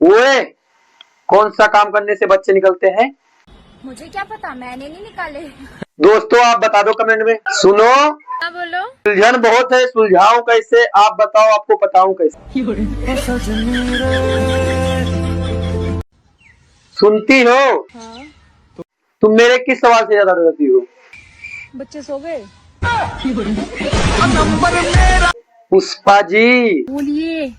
ओए, कौन सा काम करने से बच्चे निकलते हैं? मुझे क्या पता, मैंने नहीं निकाले। दोस्तों आप बता दो कमेंट में। सुनो, क्या बोलो? उलझन बहुत है, सुलझाऊं कैसे? आप बताओ, आपको बताऊं कैसे? सुनती हो? हाँ। तुम मेरे किस सवाल से ज्यादा डरती हो? बच्चे सो गए? पुष्पा जी, बोलिए।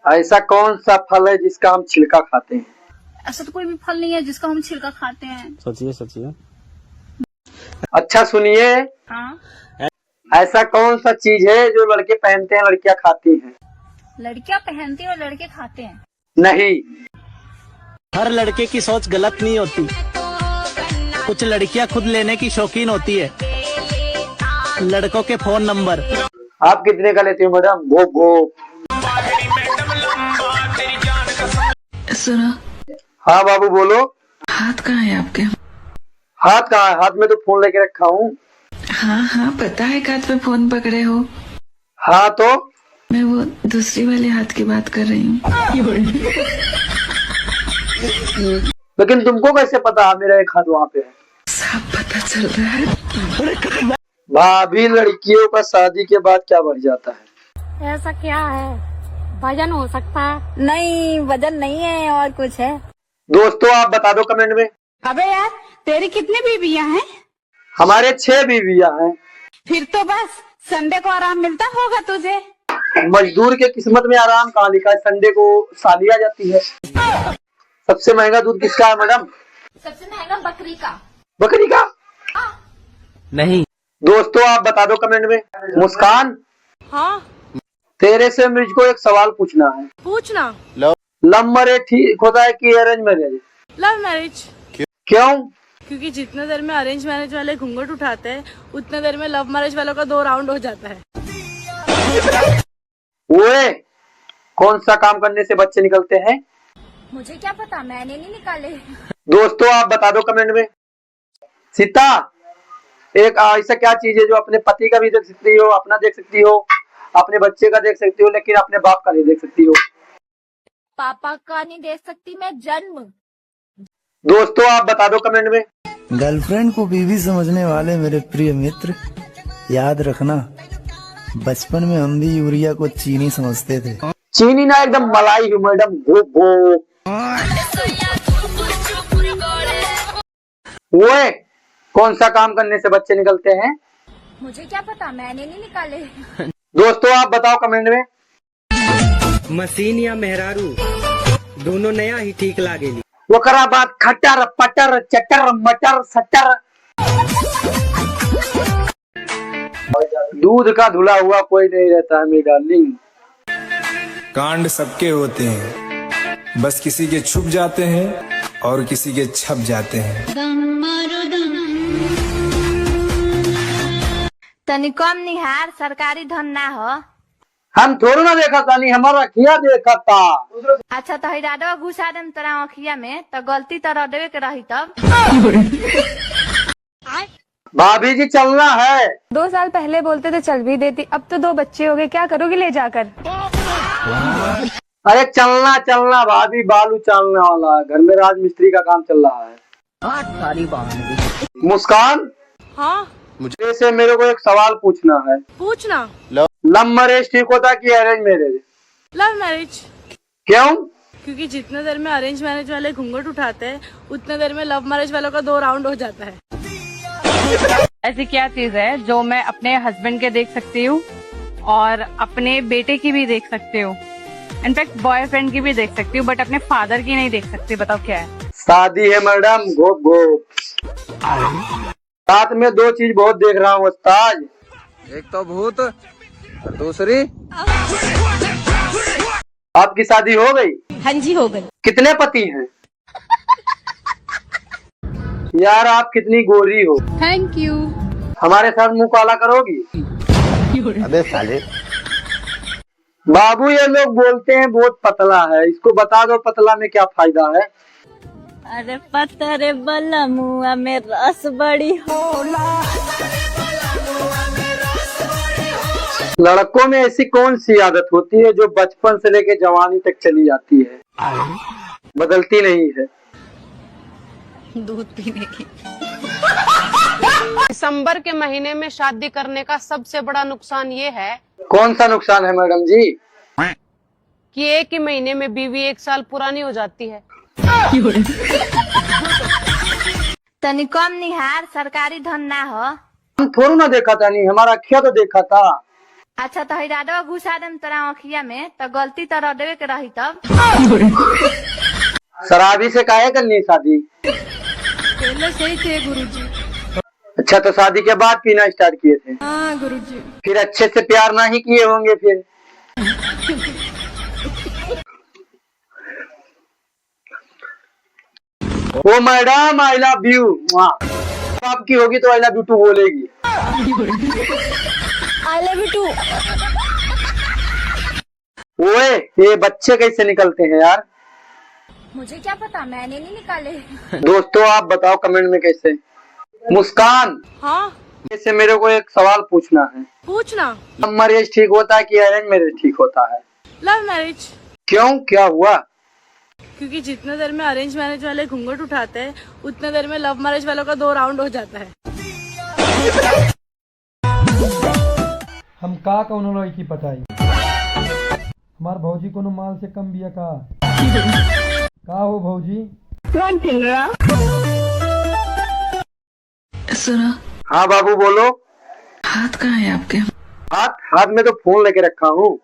ऐसा कौन सा फल है जिसका हम छिलका खाते हैं? ऐसा तो कोई भी फल नहीं है जिसका हम छिलका खाते हैं। सोचिए। अच्छा सुनिए, हाँ। ऐसा कौन सा चीज है जो लड़के पहनते हैं लड़कियां खाती हैं? लड़कियां पहनती हैं और लड़के खाते हैं। नहीं। हर लड़के की सोच गलत नहीं होती, कुछ लड़कियां खुद लेने की शौकीन होती है। लड़कों के फोन नंबर। आप कितने का लेती हो मैडम? गो गो। सुनो, हाँ बाबू बोलो। हाथ कहाँ है आपके? हाथ कहाँ है? हाथ में तो फोन लेके रखा हूँ। हाँ पता है कि हाथ पे फोन पकड़े हो। हाँ तो मैं वो दूसरी वाले हाथ की बात कर रही हूँ। लेकिन तुमको कैसे पता मेरा एक हाथ वहाँ पे है? सब पता चल रहा है। भाभी, लड़कियों का शादी के बाद क्या बढ़ जाता है? ऐसा क्या है? वजन हो सकता है? नहीं, वजन नहीं है और कुछ है। दोस्तों आप बता दो कमेंट में। अबे यार, तेरी कितनी बीवियां हैं? हमारे 6 बीवियां हैं। फिर तो बस संडे को आराम मिलता होगा तुझे। मजदूर के किस्मत में आराम कहाँ लिखा है? संडे को साली आ जाती है। सबसे महंगा दूध किसका है मैडम? सबसे महंगा बकरी का। बकरी का? नहीं। दोस्तों आप बता दो कमेंट में। मुस्कान, हाँ तेरे से मुझको एक सवाल पूछना है। पूछना। लव मैरिज ठीक होता है कि अरेंज मैरिज? Love marriage. क्यों? क्योंकि जितने देर में अरेंज मैरिज वाले घूंघट उठाते हैं उतने देर में लव मैरिज वालों का 2 राउंड हो जाता है। ओए, कौन सा काम करने से बच्चे निकलते हैं? मुझे क्या पता, मैंने नहीं निकाले। दोस्तों आप बता दो कमेंट में। सीता, एक ऐसा क्या चीज है जो अपने पति का भी देख सकती हो, अपना देख सकती हो, अपने बच्चे का देख सकती हो, लेकिन अपने बाप का नहीं देख सकती हो? पापा का नहीं देख सकती मैं, जन्म। दोस्तों आप बता दो कमेंट में। गर्लफ्रेंड को बीवी समझने वाले मेरे प्रिय मित्र, याद रखना बचपन में हम भी यूरिया को चीनी समझते थे। चीनी ना, एकदम मलाई हूँ मैडम। गो गो। ओए, कौन सा काम करने से बच्चे निकलते हैं? मुझे क्या पता, मैंने नहीं निकाले। दोस्तों आप बताओ कमेंट में। मशीन या मेहरारू दोनों नया ही ठीक लागेली। वकरा बात खटर पटर चटर मटर सटर। दूध का धुला हुआ कोई नहीं रहता है मेरी डार्लिंग। कांड सबके होते हैं, बस किसी के छुप जाते हैं और किसी के छप जाते हैं। तनी कम निहार, सरकारी धन ना हो। हम थोड़ा ना देखा था, नहीं हमारा अखिया देखा था। अच्छा तो हिराडवा घुसा देम तोरा अखिया में तो गलती तो रडवे के रही तब। भाभी जी चलना है। 2 साल पहले बोलते थे चल भी देती, अब तो 2 बच्चे हो गए, क्या करोगी ले जाकर? अरे चलना चलना भाभी, बालू चालने वाला है। घर में राजमिस्त्री का काम चल रहा है। मुस्कान, हाँ मुझे से मेरे को एक सवाल पूछना है। पूछना। लव मैरिज ठीक होता है कि अरेंज मैरिज? Love marriage. क्यों? क्योंकि जितने देर में अरेंज मैरिज वाले घूंघट उठाते हैं उतने देर में लव मैरिज वालों का 2 राउंड हो जाता है। ऐसी क्या चीज है जो मैं अपने हस्बैंड के देख सकती हूँ और अपने बेटे की भी देख सकती हूँ, इनफैक्ट बॉयफ्रेंड की भी देख सकती हूँ, बट अपने फादर की नहीं देख सकती? बताओ क्या है? शादी है मैडम। घोप घोप। साथ में 2 चीज बहुत देख रहा हूँ उस्ताद। एक तो भूत, दूसरी आपकी शादी हो गई? हाँ जी हो गई। कितने पति हैं? यार आप कितनी गोरी हो। Thank you. हमारे साथ मुंह काला करोगी? अबे साले। बाबू ये लोग बोलते हैं बहुत पतला है, इसको बता दो पतला में क्या फायदा है? अरे पतरे बला मुआ में रस बड़ी होला। लड़कों में ऐसी कौन सी आदत होती है जो बचपन से लेकर जवानी तक चली जाती है? बदलती नहीं है। दूध पीने की। दिसंबर के महीने में शादी करने का सबसे बड़ा नुकसान ये है कौन सा नुकसान है मैडम जी? कि एक ही महीने में बीवी 1 साल पुरानी हो जाती है। तनी कम निहार, सरकारी धन ना हो। हम थोड़ा ना देखा था, नहीं हमारा अखिया तो देखा था। अच्छा तो हिराडवा घुसा देम तोरा अखिया में तो गलती तो रडवे के रही तब। शराबी से काहे करनी शादी? पहले सही थे गुरुजी। अच्छा तो शादी के बाद पीना स्टार्ट किए थे? हाँ गुरुजी। फिर अच्छे से प्यार ना ही किए होंगे फिर। Oh madam I love you. आपकी होगी तो आई लव यू टू बोलेगी। I love you too. ओए ये बच्चे कैसे निकलते हैं यार? मुझे क्या पता, मैंने नहीं निकाले। दोस्तों आप बताओ कमेंट में कैसे। मुस्कान, हाँ जैसे मेरे को एक सवाल पूछना है। पूछना। लव मैरिज ठीक होता है कि अरेंज मैरिज ठीक होता है? Love marriage. क्यों, क्या हुआ? क्योंकि जितने देर में अरेंज मैरिज वाले घूंघट उठाते हैं उतने देर में लव मैरिज वालों का 2 राउंड हो जाता है। हम का कौनो लड़की पटाई हमार भौजी कोनो माल से कम बिया का हो भौजी? सुनो, हाँ बाबू बोलो। हाथ कहाँ है आपके? हाथ में तो फोन लेके रखा हूँ।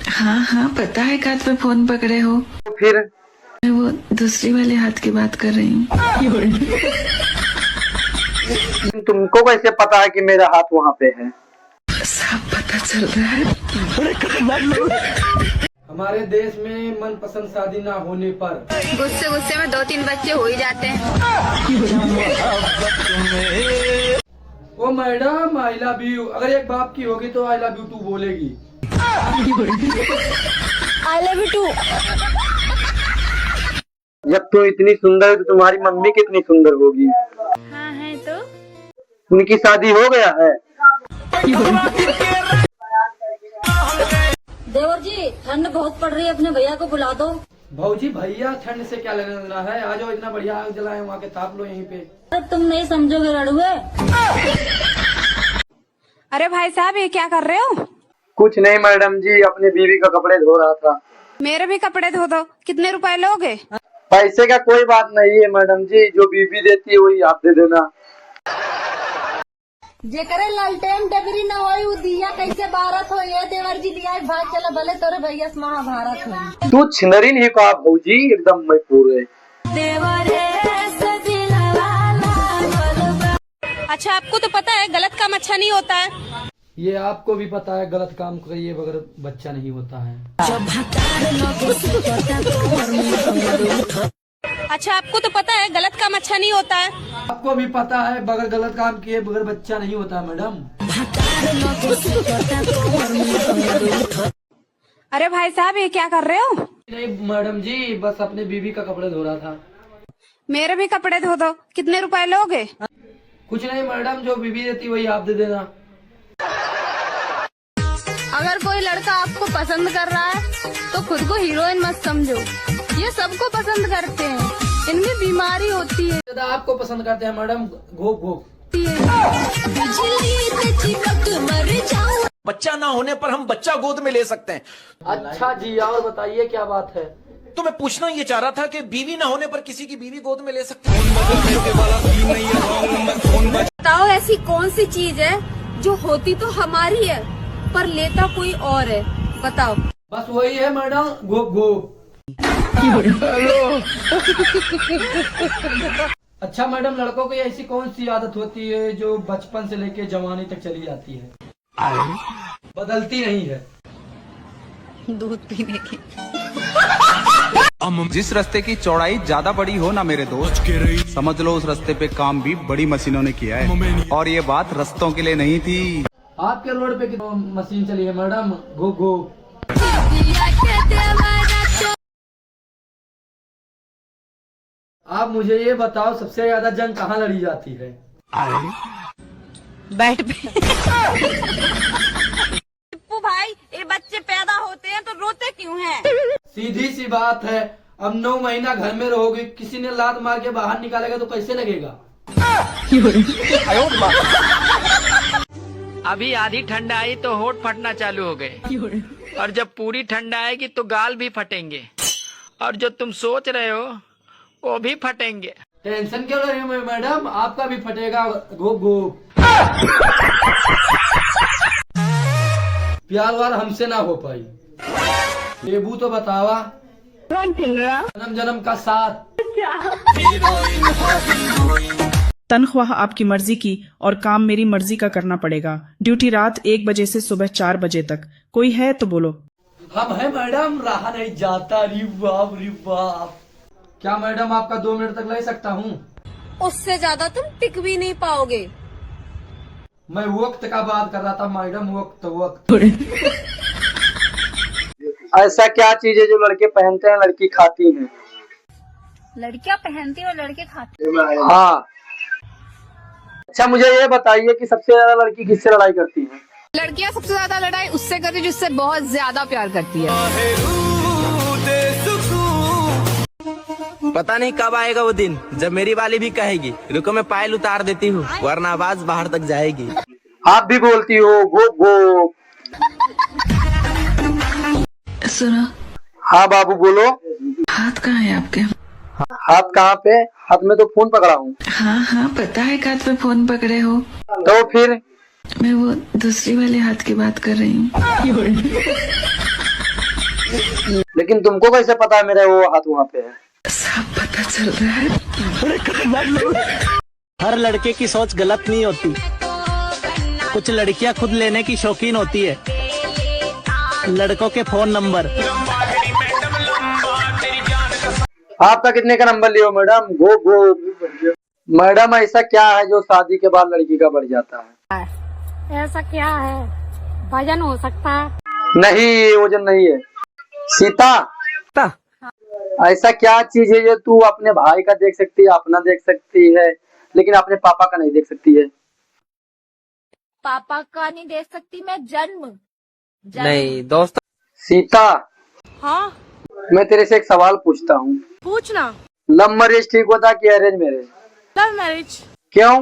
हाँ हाँ पता है, हाथ पे फोन पकड़े हो। तो फिर मैं वो दूसरी वाले हाथ की बात कर रही हूँ। तुमको कैसे पता है कि मेरा हाथ वहाँ पे है? सब पता चल रहा है। हमारे देश में मनपसंद शादी ना होने पर गुस्से गुस्से में 2-3 बच्चे हो ही जाते हैं। ओ मैडम आई लव यू। अगर एक बाप की होगी तो आई लव यू टू बोलेगी। I love you too. जब तुम इतनी सुंदर है तो तुम्हारी मम्मी कितनी सुंदर होगी? हाँ है तो। उनकी शादी हो गया है? देवर जी ठंड बहुत पड़ रही है, अपने भैया को बुला दो। भौजी भैया ठंड से क्या लेना देना है? आ जाओ, इतना बढ़िया आग जलाए वहाँ के ताप लो यहीं पे। अरे तुम नहीं समझोगे रड़ुए। अरे भाई साहब ये क्या कर रहे हो? कुछ नहीं मैडम जी, अपनी बीवी का कपड़े धो रहा था। मेरे भी कपड़े धो दो। कितने रुपए लोगे? पैसे का कोई बात नहीं है मैडम जी, जो बीवी देती है वही आप दे देना। जेकरे लालटेन डबरी न होई उ दिया कैसे बारत हो? ये देवर जी दिया भाग चला भले तोरे भैया से महाभारत हो। तू छिनरी नहीं कहा भौजी, एकदम मैं पूरे। अच्छा आपको तो पता है गलत काम अच्छा नहीं होता है। ये आपको भी पता है गलत काम करिए बगैर बच्चा नहीं होता है। अच्छा आपको तो पता है गलत काम अच्छा नहीं होता है। आपको भी पता है बगैर गलत काम किए बगैर बच्चा नहीं होता मैडम। अरे भाई साहब ये क्या कर रहे हो? नहीं मैडम जी, बस अपने बीवी का कपड़े धो रहा था। मेरे भी कपड़े धो दो। कितने रुपए लोगे? कुछ नहीं मैडम, जो बीवी देती वही आप दे देना। अगर कोई लड़का आपको पसंद कर रहा है तो खुद को हीरोइन मत समझो। ये सबको पसंद करते हैं, इनमें बीमारी होती है। ज्यादा आपको पसंद करते हैं मैडम, घोप घोप। बच्चा ना होने पर हम बच्चा गोद में ले सकते हैं। अच्छा जी, और बताइए क्या बात है? तो मैं पूछना ये चाह रहा था कि बीवी ना होने पर किसी की बीवी गोद में ले सकते हैं। बताओ ऐसी कौन सी चीज है जो होती तो हमारी है पर लेता कोई और है? बताओ। बस वही है मैडम, घोप घोप। अच्छा मैडम, लड़कों की ऐसी कौन सी आदत होती है जो बचपन से लेके जवानी तक चली जाती है, बदलती नहीं है? दूध पीने की। जिस रास्ते की चौड़ाई ज्यादा बड़ी हो ना मेरे दोस्त, समझ लो उस रास्ते पे काम भी बड़ी मशीनों ने किया है। और ये बात रास्तों के लिए नहीं थी। आपके रोड पे कितनी मशीन चली है मैडम, घोप घोप। आप मुझे ये बताओ, सबसे ज्यादा जंग कहाँ लड़ी जाती है? बैठ पे। टिप्पू भाई, ये बच्चे पैदा होते हैं तो रोते क्यों हैं? सीधी सी बात है, अब 9 महीना घर में रहोगे, किसी ने लात मार के बाहर निकालेगा तो कैसे लगेगा? अभी आधी ठंड आई तो होठ फटना चालू हो गए, और जब पूरी ठंड आएगी तो गाल भी फटेंगे, और जो तुम सोच रहे हो वो भी फटेंगे। टेंशन क्यों ले रही हो मैडम, आपका भी फटेगा। घोप घोप। प्यार वार हमसे ना हो पाई। लेबू तो बतावा, जन्म जन्म का साथ। तनख्वाह आपकी मर्जी की और काम मेरी मर्जी का करना पड़ेगा। ड्यूटी रात 1 बजे से सुबह 4 बजे तक। कोई है तो बोलो। हम है मैडम, रहा नहीं जाता। री बाप री बाप। क्या मैडम आपका 2 मिनट तक ले सकता हूँ? उससे ज्यादा तुम टिक भी नहीं पाओगे। मैं वक्त का बात कर रहा था मैडम, वक्त। ऐसा क्या चीज है जो लड़के पहनते हैं लड़की खाती है? लड़कियां पहनती और लड़के खाते। हाँ। अच्छा मुझे ये बताइए कि सबसे ज्यादा लड़की किससे लड़ाई करती है? लड़कियां सबसे ज्यादा लड़ाई उससे करती है जिससे बहुत ज्यादा प्यार करती है। पता नहीं कब आएगा वो दिन जब मेरी वाली भी कहेगी रुको मैं पायल उतार देती हूँ वरना आवाज बाहर तक जाएगी। आप भी बोलती हो गो गो। सुनो। हाँ बाबू बोलो। हाथ कहाँ है आपके? हाथ कहाँ पे? हाथ में तो फोन पकड़ा हूँ। हाँ पता है हाथ में फोन पकड़े हो। तो फिर? मैं वो दूसरी वाले हाथ की बात कर रही हूँ। लेकिन तुमको कैसे पता मेरा वो हाथ वहाँ पे है? सब पता चल रहा है। हर लड़के की सोच गलत नहीं होती, कुछ लड़कियां खुद लेने की शौकीन होती है। लड़कों के फोन नंबर। आपका कितने का नंबर लियो मैडम? गो गो। मैडम ऐसा क्या है जो शादी के बाद लड़की का बढ़ जाता है? ऐसा क्या है? वजन हो सकता है? नहीं वजन नहीं है। सीता ऐसा क्या चीज है जो तू अपने भाई का देख सकती है, अपना देख सकती है, लेकिन अपने पापा का नहीं देख सकती है? पापा का नहीं देख सकती मैं? जन्म नहीं दोस्त। सीता हाँ मैं तेरे से एक सवाल पूछता हूँ। पूछना। लव मैरिज ठीक होता कि अरेंज मैरिज? Love marriage. क्यों?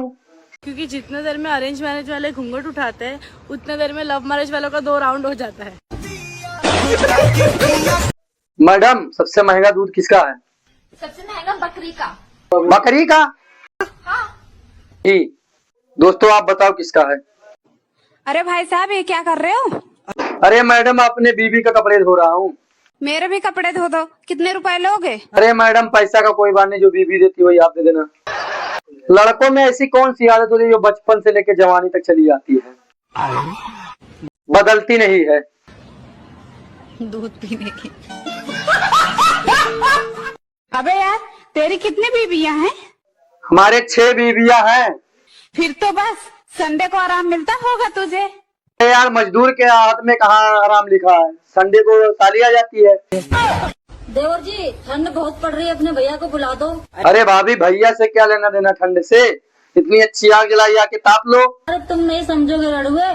क्योंकि जितने देर में अरेंज मैरिज वाले घूंघट उठाते हैं उतने देर में लव मैरिज वालों का 2 राउंड हो जाता है। मैडम सबसे महंगा दूध किसका है? सबसे महंगा बकरी का। बकरी का? हाँ। जी दोस्तों आप बताओ किसका है? अरे भाई साहब ये क्या कर रहे हो? अरे मैडम अपने बीबी का कपड़े धो रहा हूँ। मेरे भी कपड़े धो दो। कितने रुपए लोगे? अरे मैडम पैसा का कोई बात नहीं, जो बीबी देती वही आप दे देना। लड़कों में ऐसी कौन सी आदत होती है जो बचपन से लेकर जवानी तक चली आती है, बदलती नहीं है? दूध पीने की। अबे यार तेरी कितनी बीबियां हैं? हमारे 6 बीबियां हैं। फिर तो बस संडे को आराम मिलता होगा तुझे। अरे यार मजदूर के हाथ में कहाँ आराम लिखा है, संडे को ताली आ जाती है। देवर जी ठंड बहुत पड़ रही है, अपने भैया को बुला दो। अरे भाभी भैया से क्या लेना देना ठंड से, इतनी अच्छी आग जलाई आके ताप लो। अरे तुम नहीं समझोगे लड़ुए।